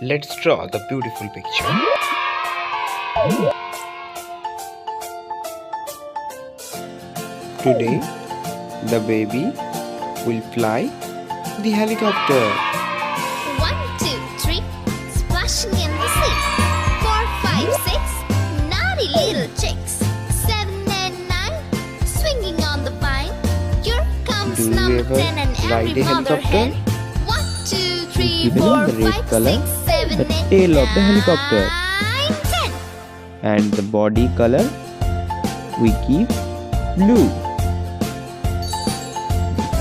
Let's draw the beautiful picture. Today, the baby will fly the helicopter. 1, 2, 3, splashing in the sea. 4, 5, 6, naughty little chicks. 7 and 9, swinging on the vine. Here comes Do you number ever 10 and ride every a mother helicopter? hen. 1, 2, 3, Given 4, the red 5, color, 6, 7, the 8, tail of the helicopter. 9, 10. And the body color we keep blue.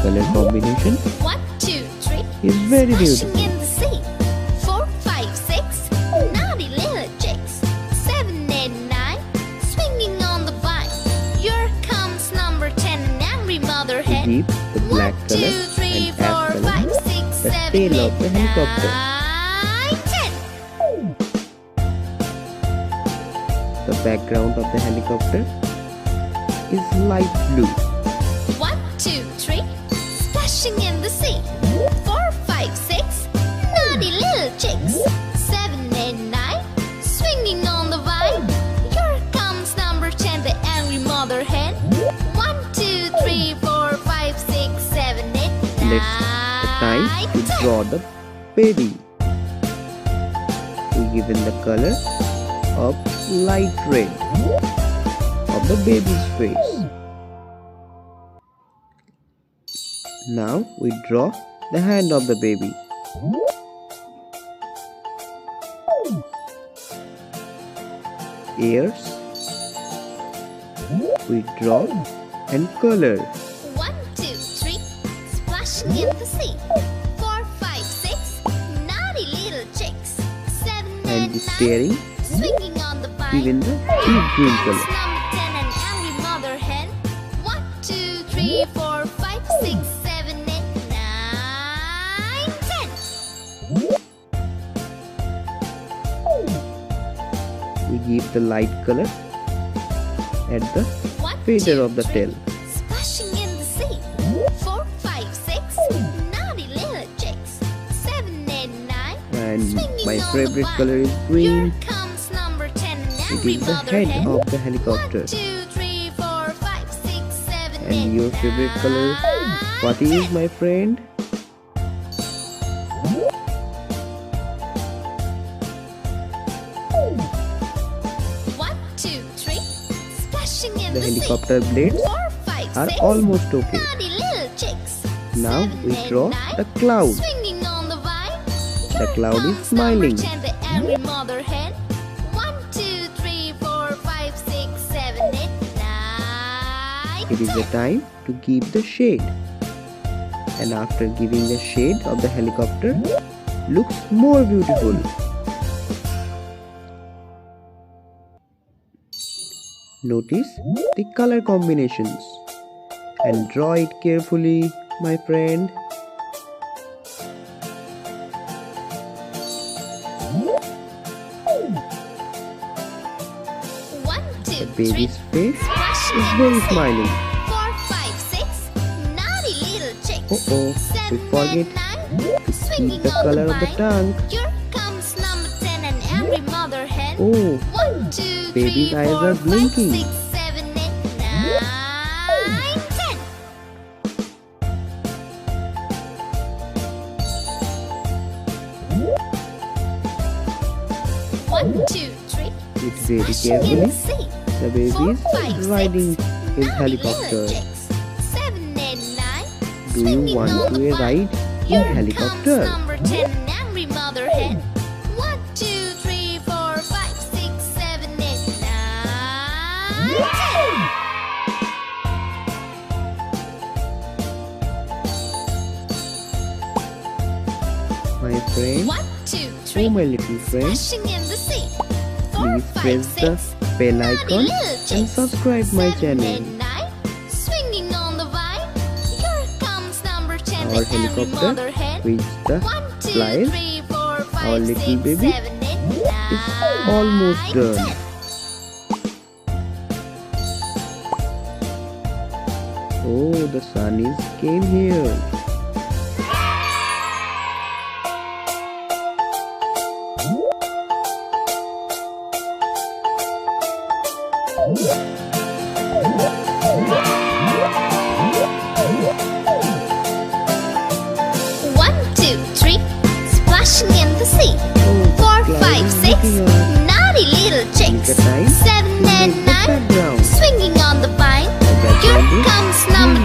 The color combination 1, 2, 3, is very splashing beautiful. in the sea. 4, 5, 6, naughty little chicks. 7 and 9, swinging on the vine. Here comes number 10 and angry mother We hen. keep the black 1, color 2, 3, and 4, ash 5, color 6, the 7, tail of 8, the helicopter. 9, 10. The background of the helicopter is light blue. 1, 2, 3, splashing in the sea. 4, 5, 6, naughty little chicks. 7 and 9, swinging on the vine. Here comes number 10, the angry mother hen. 1, 2, 3, 4, 5, 6, 7, 8, 9, Let's the time to 10. draw the baby. We given the color of light red of the baby's face. Now we draw the hand of the baby. Ears we draw and color. 1, 2, 3, splashing in the sea. 4, 5, 6, naughty little chicks. 7 And and 9, staring swinging on the vine. even the deep green Comes color. number 10 and angry mother hen. 1, 2, 3, 4, 5, 6, 7, 8, 9, 10. We give the light color at the 1, feather 2, of the 3, tail. splashing in the sea. 4, 5, 6, naughty little chicks. 7 and 9, And swinging my on the favorite vine. color is Here green. comes number 10 and It angry is the mother head hen. of the 1, helicopter. 2, 3, 4, 5, 6, 7, 8, And your favorite color? 9, What is, my friend? One, two, three, splashing in The the sea. helicopter blades 4, 5, are 6, almost okay. naughty little chicks. Now 7 we and draw 9, the cloud. swinging on the vine. The Here cloud is comes number smiling. 10, the angry mother hen. 1, 2, 3, 4, 5, 6, 7, 8, 9, It is the 10. time to give the shade. And after giving the shade of the helicopter, looks more beautiful. Notice the color combinations and draw it carefully, my friend. One, The two, three, baby's face splashing is in very the sea. smiling. 4, 5, 6, naughty little chicks. Uh-oh, we 7 forget and 9, to swinging keep the on color the of the vine. tongue. Here comes number 10 and angry mother hen. Oh, 1, 2, 3, baby's eyes 4, are 5, blinking. 6, 7, 8, 9, 10. One, two, three, it's very splashing in carefully. the sea. The baby 4, is 5, 6, riding his naughty helicopter. little chicks. 7 and 9, Do you swinging want on to the vine. ride in Here helicopter? comes number 10, an angry mother hen. 1, 2, 3, 4, 5, 6, 7, 8, 9, 10. My friend, 1, 2, 3, oh my little friend, splashing in the sea. 4, please 5, press 6, the bell naughty icon little and chicks. subscribe my 7 channel. and 9, swinging on the vine. Here comes number 10, Our the angry helicopter mother hen. reached the 1, 2, flies. 3, 4, 5, Our little 6, baby 7, 8, is 9, almost done. 10. Oh, the sun is came here. One, two, three, splashing in the sea. Oh, Four, cloud five, is six, looking on. naughty little chicks. Look at time. Seven and Look at nine, background. swinging on the vine. The Here background is comes number